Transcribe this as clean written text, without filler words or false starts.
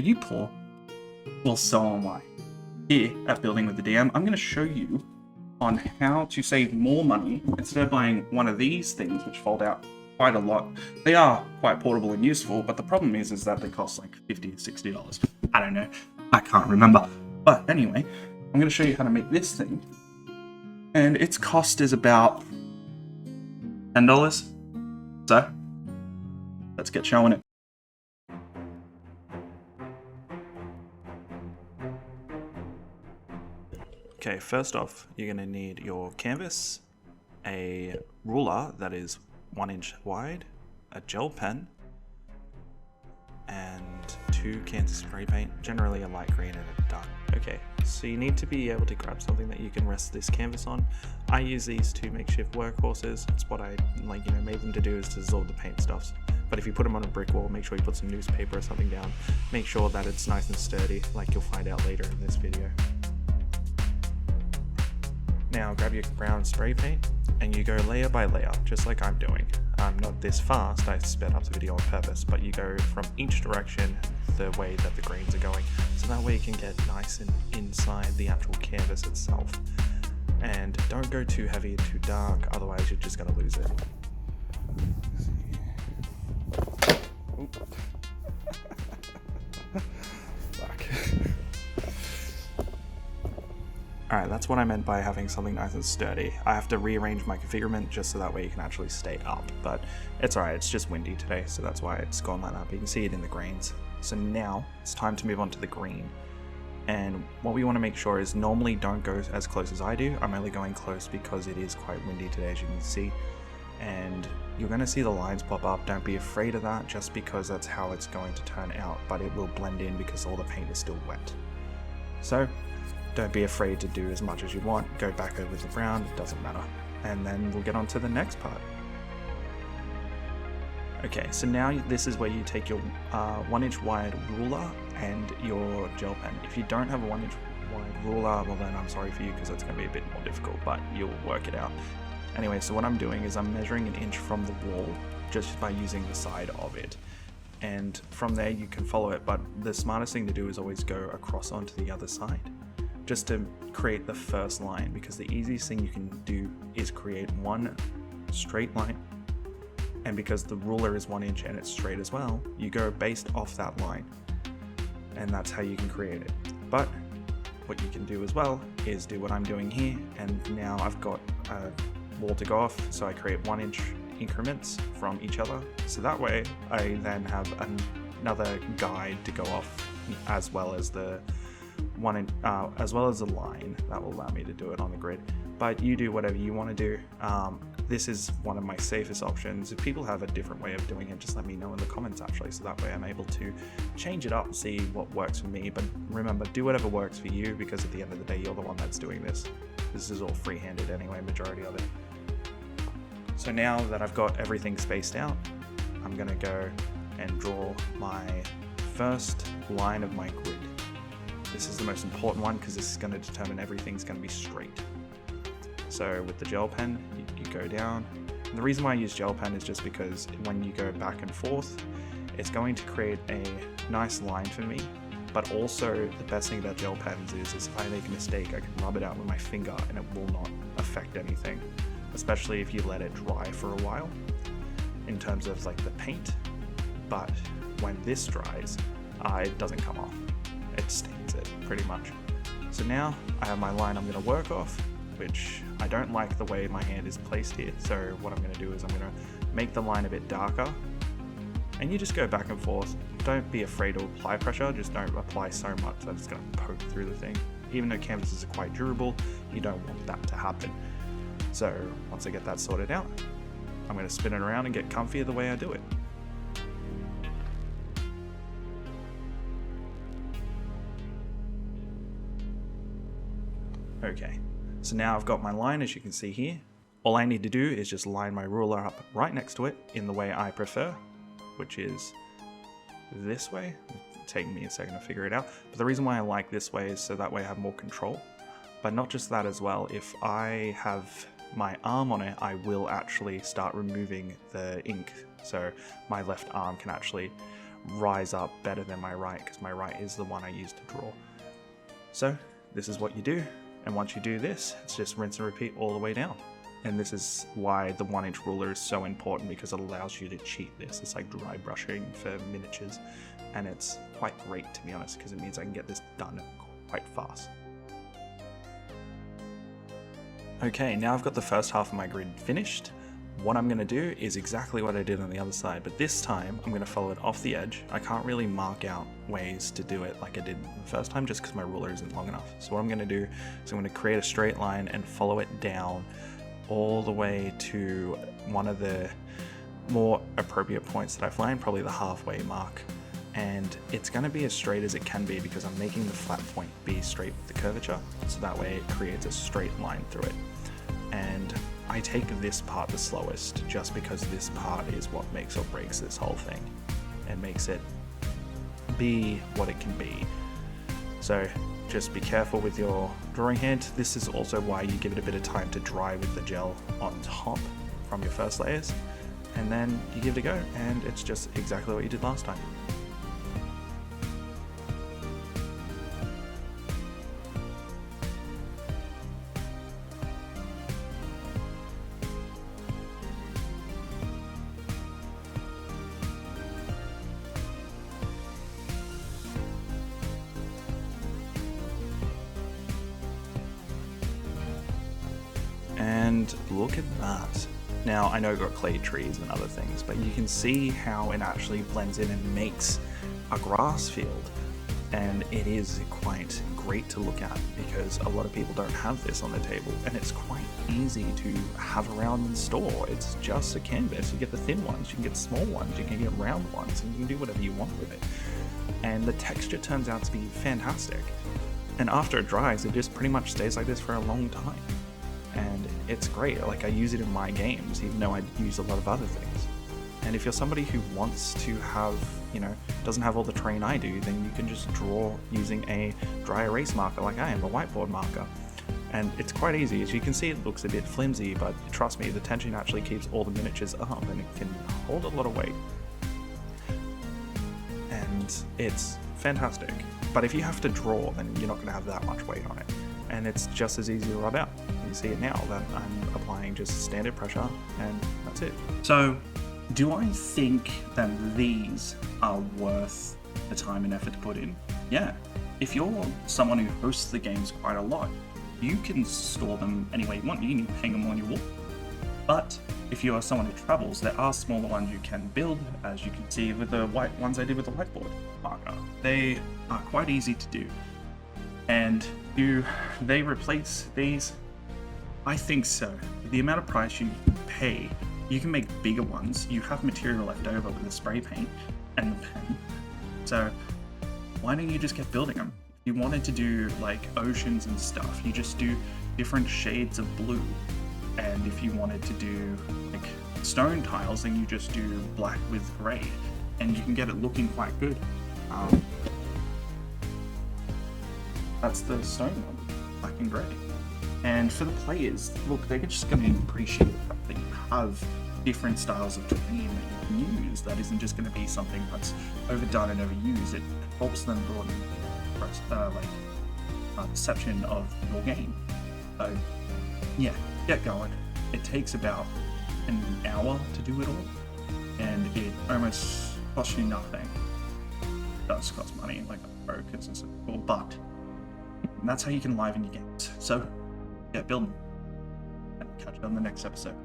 Are you poor? Well, so am I. Here at Building with the DM, I'm going to show you on how to save more money instead of buying one of these things which fold out quite a lot. They are quite portable and useful, but the problem is that they cost like $50 or $60. I don't know. I can't remember. But anyway, I'm going to show you how to make this thing. And its cost is about $10. So, let's get showing it. Okay, first off, you're going to need your canvas, a ruler that is 1 inch wide, a gel pen, and 2 cans of spray paint, generally a light green and a dark. Okay, so you need to be able to grab something that you can rest this canvas on. I use these 2 makeshift workhorses. It's what I made them to do, is to dissolve the paint stuffs. But if you put them on a brick wall, make sure you put some newspaper or something down. Make sure that it's nice and sturdy, like you'll find out later in this video. Now grab your brown spray paint and you go layer by layer, just like I'm doing. Not this fast, I sped up the video on purpose, but you go from each direction the way that the grains are going, so that way you can get nice and inside the actual canvas itself. And don't go too heavy and too dark, otherwise you're just going to lose it. Alright, that's what I meant by having something nice and sturdy. I have to rearrange my configurement just so that way you can actually stay up, but it's alright, it's just windy today, so that's why it's gone like that, but you can see it in the grains. So now, it's time to move on to the green. And what we want to make sure is normally don't go as close as I do. I'm only going close because it is quite windy today, as you can see. And you're going to see the lines pop up. Don't be afraid of that, just because that's how it's going to turn out, but it will blend in because all the paint is still wet. So, don't be afraid to do as much as you want. Go back over the brown, it doesn't matter. And then we'll get on to the next part. Okay, so now this is where you take your 1 inch wide ruler and your gel pen. If you don't have a 1 inch wide ruler, well then I'm sorry for you, because that's going to be a bit more difficult, but you'll work it out. Anyway, so what I'm doing is I'm measuring 1 inch from the wall just by using the side of it. And from there you can follow it, but the smartest thing to do is always go across onto the other side, just to create the first line, because the easiest thing you can do is create one straight line, and because the ruler is 1 inch and it's straight as well, you go based off that line, and that's how you can create it. But what you can do as well is do what I'm doing here, and now I've got a wall to go off, so I create 1 inch increments from each other, so that way I then have another guide to go off, as well as the as well as a line that will allow me to do it on the grid. But you do whatever you want to do. This is one of my safest options. If people have a different way of doing it, just let me know in the comments actually, so that way I'm able to change it up and see what works for me. But remember, do whatever works for you, because at the end of the day, you're the one that's doing this. This is all free-handed anyway, majority of it. So now that I've got everything spaced out, I'm gonna go and draw my first line of my grid. This is the most important one, because this is going to determine everything's going to be straight. So with the gel pen, you go down. And the reason why I use gel pen is just because when you go back and forth, it's going to create a nice line for me. But also, the best thing about gel pens is if I make a mistake, I can rub it out with my finger and it will not affect anything. Especially if you let it dry for a while, in terms of like the paint. But when this dries, it doesn't come off. It stains it pretty much. So now I have my line I'm going to work off, which I don't like the way my hand is placed here. So what I'm going to do is I'm going to make the line a bit darker, and you just go back and forth. Don't be afraid to apply pressure, just don't apply so much that it's going to poke through the thing. Even though canvases are quite durable, you don't want that to happen. So once I get that sorted out, I'm going to spin it around and get comfier the way I do it. Okay, so now I've got my line, as you can see here. All I need to do is just line my ruler up right next to it in the way I prefer, which is this way. It's taking me a second to figure it out, but the reason why I like this way is so that way I have more control. But not just that as well, if I have my arm on it, I will actually start removing the ink. So my left arm can actually rise up better than my right, because my right is the one I use to draw. So this is what you do, and once you do this, it's just rinse and repeat all the way down. And this is why the 1-inch ruler is so important, because it allows you to cheat this. It's like dry brushing for miniatures, and it's quite great, to be honest, because it means I can get this done quite fast. Okay, now I've got the first half of my grid finished. What I'm going to do is exactly what I did on the other side, but this time I'm going to follow it off the edge. I can't really mark out ways to do it like I did the first time, just because my ruler isn't long enough. So what I'm going to do is I'm going to create a straight line and follow it down all the way to one of the more appropriate points that I find, probably the halfway mark. And it's going to be as straight as it can be, because I'm making the flat point be straight with the curvature, so that way it creates a straight line through it. And I take this part the slowest, just because this part is what makes or breaks this whole thing and makes it be what it can be. So just be careful with your drawing hand. This is also why you give it a bit of time to dry with the gel on top from your first layers, and then you give it a go, and it's just exactly what you did last time. And look at that. Now, I know I've got clay trees and other things, but you can see how it actually blends in and makes a grass field. And it is quite great to look at, because a lot of people don't have this on the table, and it's quite easy to have around and store. It's just a canvas. You get the thin ones, you can get small ones, you can get round ones, and you can do whatever you want with it. And the texture turns out to be fantastic. And after it dries, it just pretty much stays like this for a long time. And it's great. Like, I use it in my games, even though I use a lot of other things. And if you're somebody who wants to have, doesn't have all the terrain I do, then you can just draw using a dry erase marker like I am, a whiteboard marker. And it's quite easy. As you can see, it looks a bit flimsy, but trust me, the tension actually keeps all the miniatures up, and it can hold a lot of weight. And it's fantastic. But if you have to draw, then you're not going to have that much weight on it. And it's just as easy to rub out. You see it now that I'm applying just standard pressure, and that's it. So, do I think that these are worth the time and effort to put in? Yeah. If you're someone who hosts the games quite a lot, you can store them any way you want. You can hang them on your wall. But if you are someone who travels, there are smaller ones you can build, as you can see with the white ones I did with the whiteboard marker. They are quite easy to do. And do they replace these? I think so. The amount of price you pay, you can make bigger ones. You have material left over with the spray paint and the pen. So why don't you just get building them? If you wanted to do like oceans and stuff, you just do different shades of blue. And if you wanted to do like stone tiles, then you just do black with grey, and you can get it looking quite good. That's the stone one, black and grey. And for the players, look, they're just going to appreciate the fact that you have different styles of terrain that you can use. That isn't just going to be something that's overdone and overused. It helps them broaden perception of your game. So yeah, get going. It takes about an hour to do it all, and it almost costs you nothing. It does cost money, like brokers and stuff, but that's how you can liven your games. So yeah, build them, and catch you on the next episode.